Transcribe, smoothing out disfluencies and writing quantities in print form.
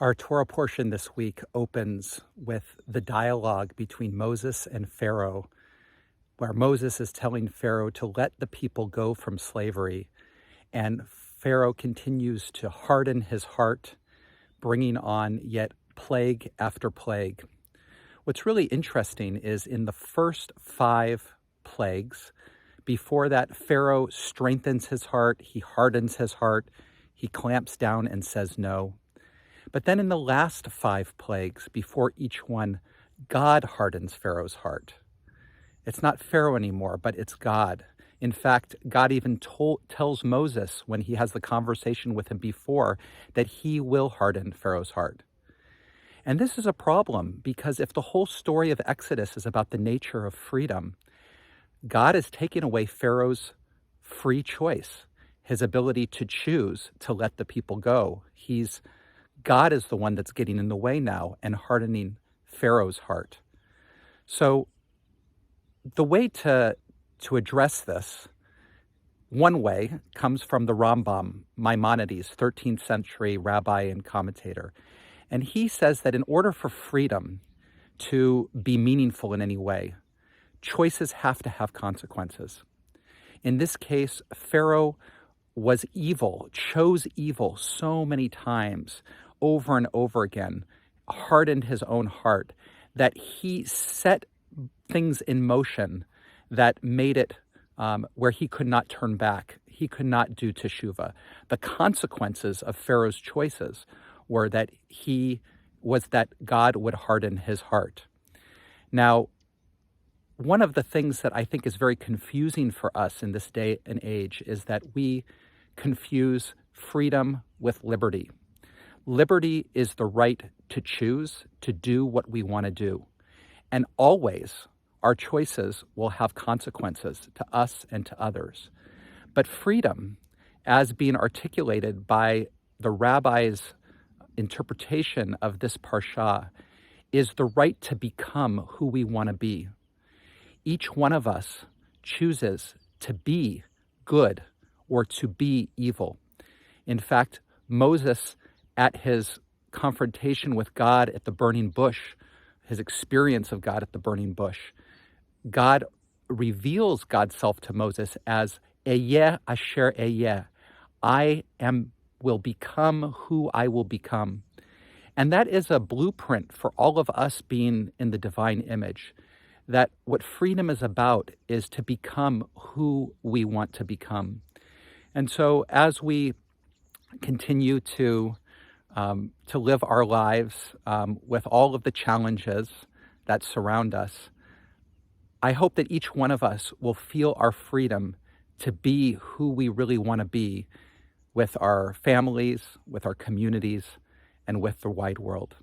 Our Torah portion this week opens with the dialogue between Moses and Pharaoh, where Moses is telling Pharaoh to let the people go from slavery, and Pharaoh continues to harden his heart, bringing on yet plague after plague. What's really interesting is in the first 5 plagues, before that, Pharaoh strengthens his heart, he hardens his heart, he clamps down and says no. But then in the last 5 plagues, before each one, God hardens Pharaoh's heart. It's not Pharaoh anymore, but it's God. In fact, God even tells Moses when he has the conversation with him before that he will harden Pharaoh's heart. And this is a problem because if the whole story of Exodus is about the nature of freedom, God is taking away Pharaoh's free choice, his ability to choose to let the people go. God is the one that's getting in the way now and hardening Pharaoh's heart. So the way to address this, one way, comes from the Rambam, Maimonides, 13th century rabbi and commentator. And he says that in order for freedom to be meaningful in any way, choices have to have consequences. In this case, Pharaoh was evil, chose evil so many times, over and over again, hardened his own heart, that he set things in motion that made it where he could not turn back. He could not do teshuvah. The consequences of Pharaoh's choices were that God would harden his heart. Now, one of the things that I think is very confusing for us in this day and age is that we confuse freedom with liberty. Liberty is the right to choose, to do what we want to do. And always, our choices will have consequences to us and to others. But freedom, as being articulated by the rabbi's interpretation of this Parshat, is the right to become who we want to be. Each one of us chooses to be good or to be evil. In fact, Moses, at his confrontation with God at the burning bush, his experience of God at the burning bush, God reveals God's self to Moses as Eyeh Asher Eyeh. Will become who I will become. And that is a blueprint for all of us being in the divine image, that what freedom is about is to become who we want to become. And so as we continue to live our lives with all of the challenges that surround us, I hope that each one of us will feel our freedom to be who we really want to be with our families, with our communities, and with the wide world.